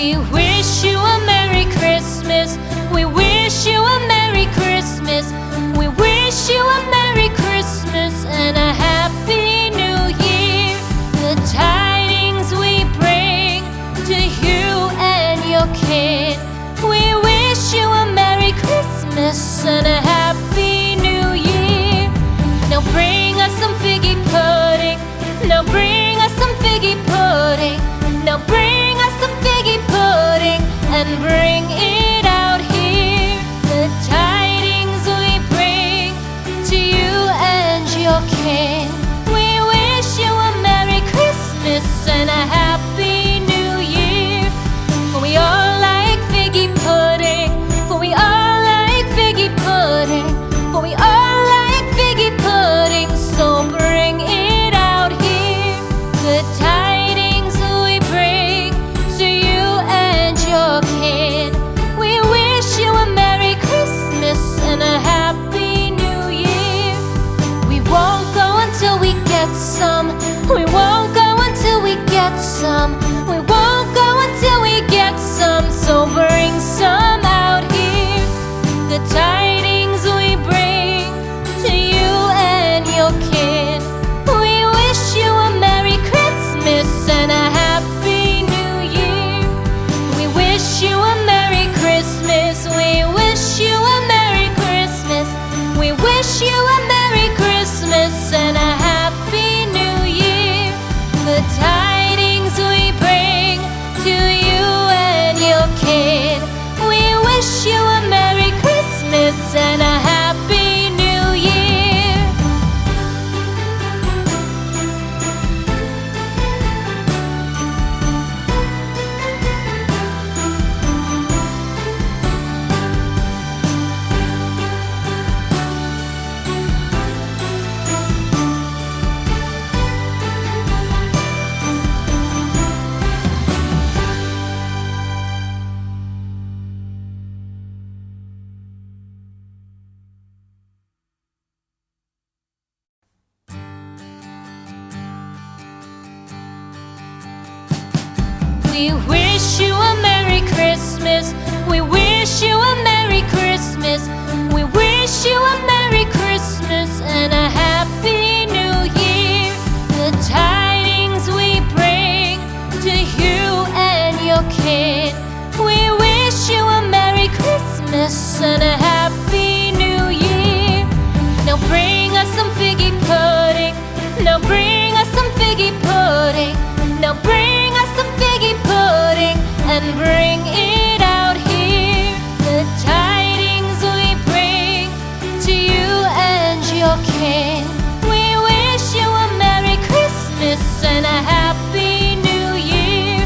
We wish you a Merry Christmas. We wish you a Merry Christmas. We wish you a Merry Christmas and a Happy New Year. The tidings we bring to you and your kid. We wish you a Merry Christmas and a Happy New Year. Now bring us some figgy pudding. Now bring us some figgy pudding. Now bring us some figgy pudding and bring it out here. The tidings we bring to you and your king. We wish you a Merry Christmas and a Happy New Year. For we all like figgy pudding. For we all like figgy pudding. For we all like figgy pudding. So bring it out here. The tidings we bring to you and your kid. We wish you a Merry Christmas and a Happy New Year. We won't go until we get some. We won't go until we get some. We won't go until we get some. So bring some out here. The tidings we bring to you and your kid. We wish you a Merry Christmas and a Happy New Year. We wish you a Merry Christmas. We wish you a Merry Christmas. We wish you a Merry Christmas and a Happy New Year. The tidings we bring to you and your kid. We wish you a Merry Christmas and a Happy New Year. We wish you a Merry Christmas. We wish you a Merry Christmas. We wish you a Merry Christmas and a Happy New Year. The tidings we bring to you and your kid. We wish you a Merry Christmas and a Happy New Year. Now bring us some figgy pudding. Now bring us some figgy pudding. Now bring us some figgy pudding and bring it out here. The tidings we bring to you and your king. We wish you a Merry Christmas and a Happy New Year.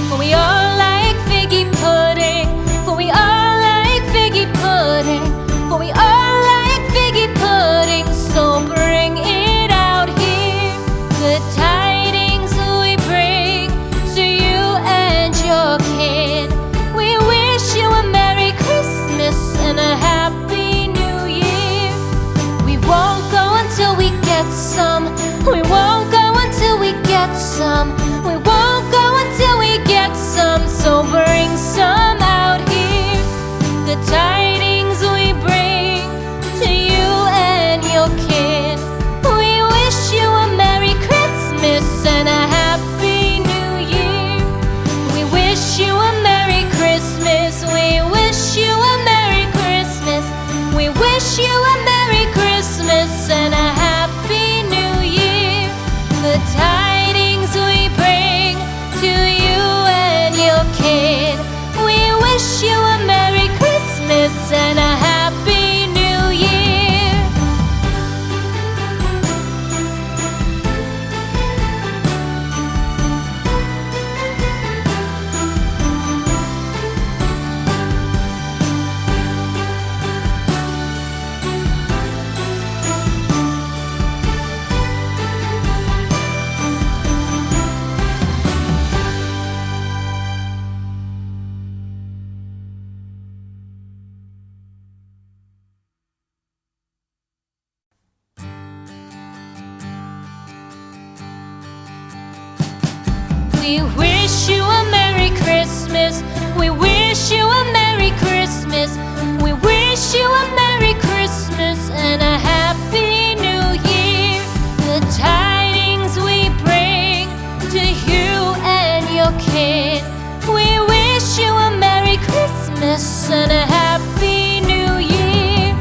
For we all like figgy pudding. For we all like figgy pudding. For we all like figgy pudding. So bring it out here. The tidings we bring to you and your kid. We wish you a Merry Christmas and a Happy New Year. We won't go until we get some. We won't go until we get some. We won't go until we get some. So bring some out here. The tidings we bring to you and your kid. We wish you a Merry Christmas and a Happy New Year. We wish you a Merry Christmas. We wish you a Merry Christmas. We wish you a Merry Christmas and a Happy New Year. The tidings we bring to you and your kid. We wish you a Merry Christmas and a Happy New Year. We wish you a Merry Christmas. Christmas. We wish you a Merry Christmas. We wish you a Merry Christmas and a Happy New Year. The tidings we bring to you and your kin. We wish you a Merry Christmas and a Happy New Year.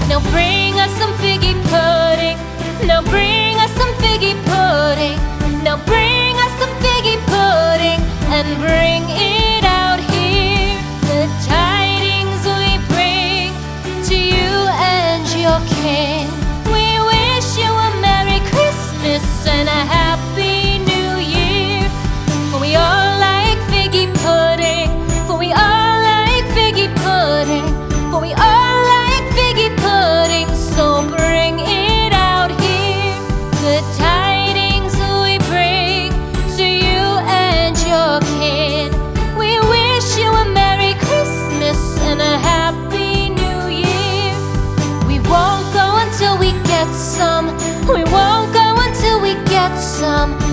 Now bring us some figgy pudding. Now bring us some figgy pudding. Now bring us some figgy pudding and bring it out here. The tidings we bring to you and your kin. We wish you a Merry Christmas and a Happy New Year. For we all like figgy pudding. For we all like figgy pudding. For we all like figgy pudding. So bring it out here. The tidings we bring to you and your kin. We wish you a Merry Christmas and a Happy New Year. We won't go until we get some. We won't go until we get some.